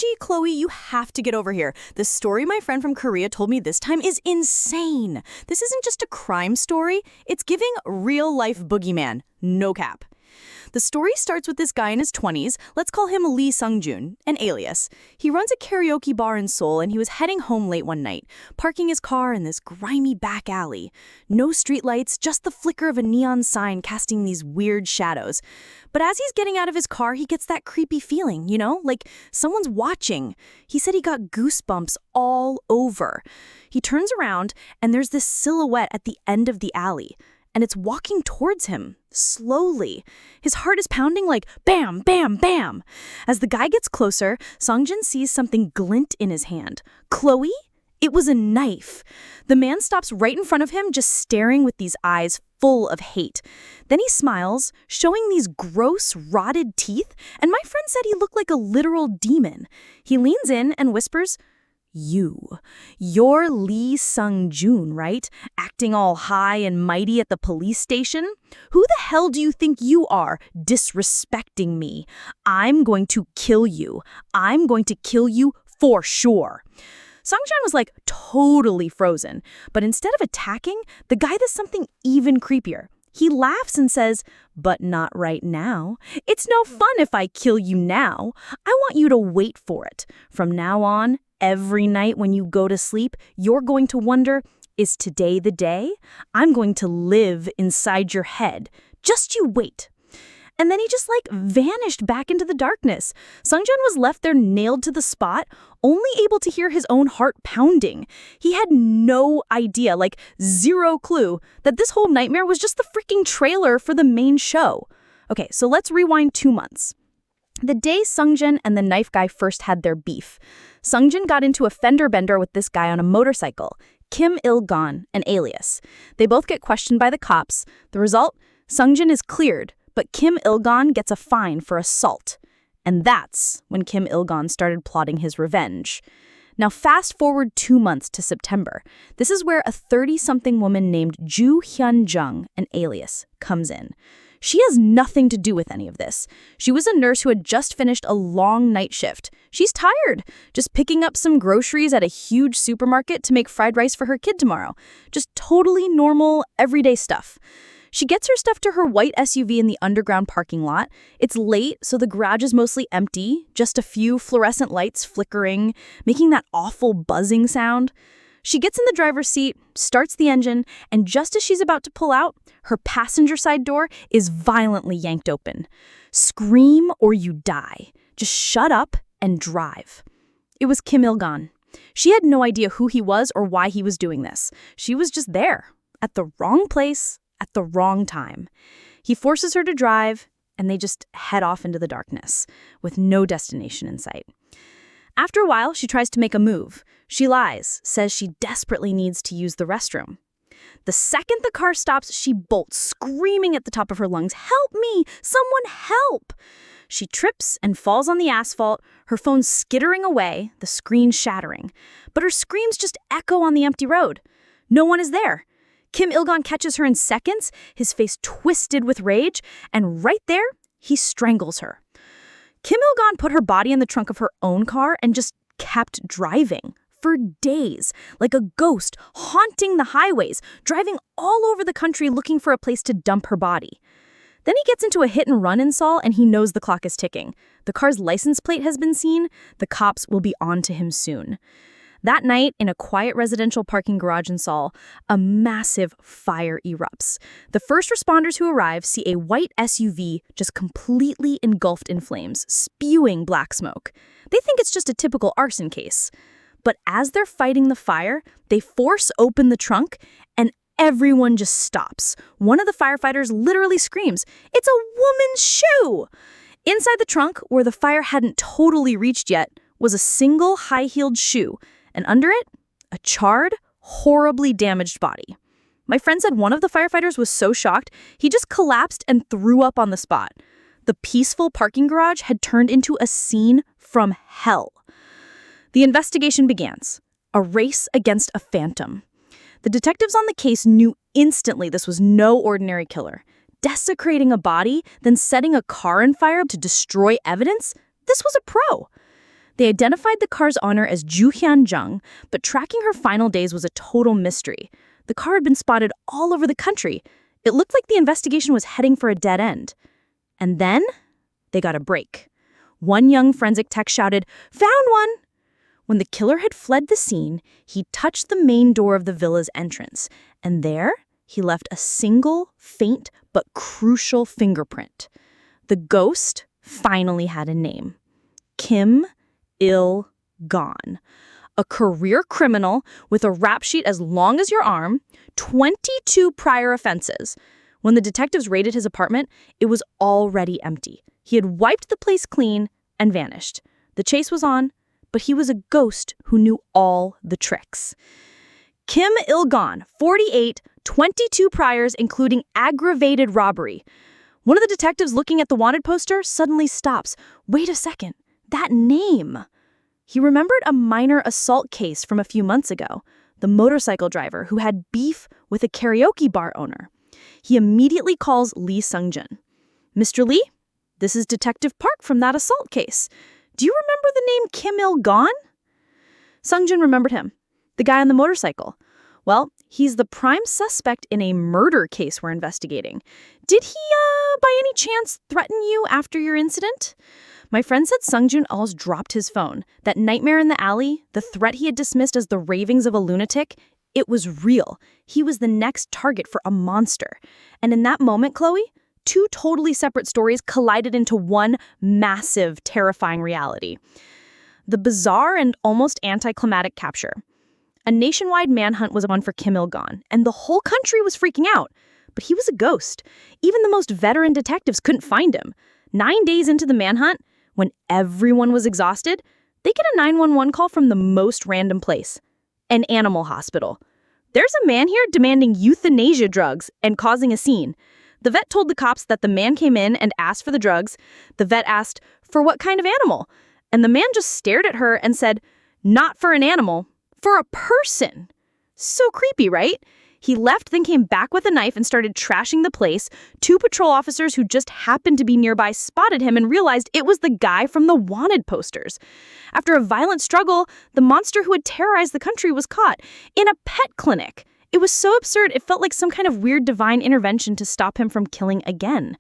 OMG, Chloe, you have to get over here. The story my friend from Korea told me this time is insane. This isn't just a crime story. It's giving real-life boogeyman. No cap. The story starts with this guy in his 20s. Let's call him Lee Sung-jun, an alias. He runs a karaoke bar in Seoul, and he was heading home late one night, parking his car in this grimy back alley. No streetlights, just the flicker of a neon sign casting these weird shadows. But as he's getting out of his car, he gets that creepy feeling, like someone's watching. He said he got goosebumps all over. He turns around, and there's this silhouette at the end of the alley. And it's walking towards him, slowly. His heart is pounding like bam, bam, bam. As the guy gets closer, Sung-jin sees something glint in his hand. Chloe? It was a knife. The man stops right in front of him, just staring with these eyes full of hate. Then he smiles, showing these gross, rotted teeth, and my friend said he looked like a literal demon. He leans in and whispers, You're Lee Sung-jun, right? Acting all high and mighty at the police station? Who the hell do you think you are, disrespecting me? I'm going to kill you. I'm going to kill you for sure. Sung-jun was like totally frozen, but instead of attacking, the guy does something even creepier. He laughs and says, but not right now. It's no fun if I kill you now. I want you to wait for it. From now on, every night when you go to sleep, you're going to wonder, is today the day? I'm going to live inside your head. Just you wait. And then he just vanished back into the darkness. Sung-jun was left there nailed to the spot, only able to hear his own heart pounding. He had no idea, zero clue, that this whole nightmare was just the freaking trailer for the main show. Okay, so let's rewind 2 months. The day Sung-jin and the knife guy first had their beef, Sung-jin got into a fender bender with this guy on a motorcycle, Kim Il-gon, an alias. They both get questioned by the cops. The result? Sung-jin is cleared, but Kim Il-gon gets a fine for assault. And that's when Kim Il-gon started plotting his revenge. Now fast forward 2 months to September. This is where a 30-something woman named Ju Hyun-jung, an alias, comes in. She has nothing to do with any of this. She was a nurse who had just finished a long night shift. She's tired, just picking up some groceries at a huge supermarket to make fried rice for her kid tomorrow. Just totally normal, everyday stuff. She gets her stuff to her white SUV in the underground parking lot. It's late, so the garage is mostly empty, just a few fluorescent lights flickering, making that awful buzzing sound. She gets in the driver's seat, starts the engine, and just as she's about to pull out, her passenger side door is violently yanked open. Scream or you die. Just shut up and drive. It was Kim Il-gon. She had no idea who he was or why he was doing this. She was just there, at the wrong place, at the wrong time. He forces her to drive, and they just head off into the darkness, with no destination in sight. After a while, she tries to make a move. She lies, says she desperately needs to use the restroom. The second the car stops, she bolts, screaming at the top of her lungs, "Help me! Someone help!" She trips and falls on the asphalt, her phone skittering away, the screen shattering. But her screams just echo on the empty road. No one is there. Kim Il-gon catches her in seconds, his face twisted with rage, and right there, he strangles her. Kim Il-gon put her body in the trunk of her own car and just kept driving for days, like a ghost haunting the highways, driving all over the country looking for a place to dump her body. Then he gets into a hit and run in Seoul, and he knows the clock is ticking. The car's license plate has been seen. The cops will be on to him soon. That night, in a quiet residential parking garage in Seoul, a massive fire erupts. The first responders who arrive see a white SUV just completely engulfed in flames, spewing black smoke. They think it's just a typical arson case. But as they're fighting the fire, they force open the trunk, and everyone just stops. One of the firefighters literally screams, "It's a woman's shoe!" Inside the trunk, where the fire hadn't totally reached yet, was a single high-heeled shoe, and under it, a charred, horribly damaged body. My friend said one of the firefighters was so shocked, he just collapsed and threw up on the spot. The peaceful parking garage had turned into a scene from hell. The investigation begins, a race against a phantom. The detectives on the case knew instantly this was no ordinary killer. Desecrating a body, then setting a car on fire to destroy evidence? This was a pro. They identified the car's owner as Ju Hyun-jung, but tracking her final days was a total mystery. The car had been spotted all over the country. It looked like the investigation was heading for a dead end. And then they got a break. One young forensic tech shouted, "Found one!" When the killer had fled the scene, he touched the main door of the villa's entrance, and there he left a single, faint but crucial fingerprint. The ghost finally had a name. Kim Il-gon, a career criminal with a rap sheet as long as your arm, 22 prior offenses. When the detectives raided his apartment, it was already empty. He had wiped the place clean and vanished. The chase was on, but he was a ghost who knew all the tricks. Kim Il-gon, 48, 22 priors, including aggravated robbery. One of the detectives looking at the wanted poster suddenly stops. Wait a second, that name. He remembered a minor assault case from a few months ago, the motorcycle driver who had beef with a karaoke bar owner. He immediately calls Lee Sung-jun. "Mr. Lee, this is Detective Park from that assault case. Do you remember the name Kim Il-gon?" Sung-jun remembered him, the guy on the motorcycle. "Well, he's the prime suspect in a murder case we're investigating. Did he, by any chance, threaten you after your incident?" My friend said Sung-jun almost dropped his phone. That nightmare in the alley, the threat he had dismissed as the ravings of a lunatic, it was real. He was the next target for a monster. And in that moment, Chloe, two totally separate stories collided into one massive, terrifying reality. The bizarre and almost anticlimactic capture. A nationwide manhunt was on for Kim Il-gon, and the whole country was freaking out. But he was a ghost. Even the most veteran detectives couldn't find him. 9 days into the manhunt, when everyone was exhausted, they get a 911 call from the most random place. An animal hospital. "There's a man here demanding euthanasia drugs and causing a scene." The vet told the cops that the man came in and asked for the drugs. The vet asked, "For what kind of animal?" And the man just stared at her and said, "Not for an animal, for a person." So creepy, right? He left, then came back with a knife and started trashing the place. 2 patrol officers who just happened to be nearby spotted him and realized it was the guy from the wanted posters. After a violent struggle, the monster who had terrorized the country was caught in a pet clinic. It was so absurd, it felt like some kind of weird divine intervention to stop him from killing again.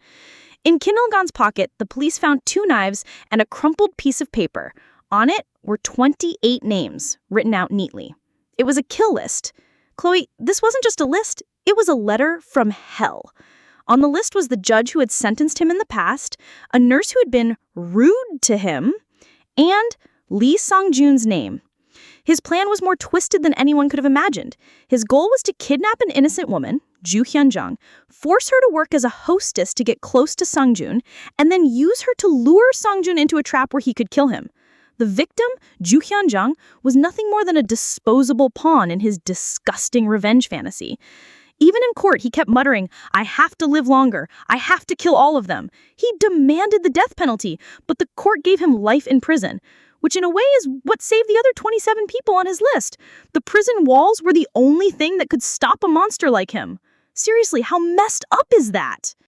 In Kim Il-gon's pocket, the police found 2 knives and a crumpled piece of paper. On it were 28 names, written out neatly. It was a kill list. Chloe, this wasn't just a list, it was a letter from hell. On the list was the judge who had sentenced him in the past, a nurse who had been rude to him, and Lee Sung-jun's name. His plan was more twisted than anyone could have imagined. His goal was to kidnap an innocent woman, Ju Hyun-jung, force her to work as a hostess to get close to Sung-jun, and then use her to lure Sung-jun into a trap where he could kill him. The victim, Ju Hyun-jung, was nothing more than a disposable pawn in his disgusting revenge fantasy. Even in court, he kept muttering, "I have to live longer. I have to kill all of them." He demanded the death penalty, but the court gave him life in prison, which in a way is what saved the other 27 people on his list. The prison walls were the only thing that could stop a monster like him. Seriously, how messed up is that?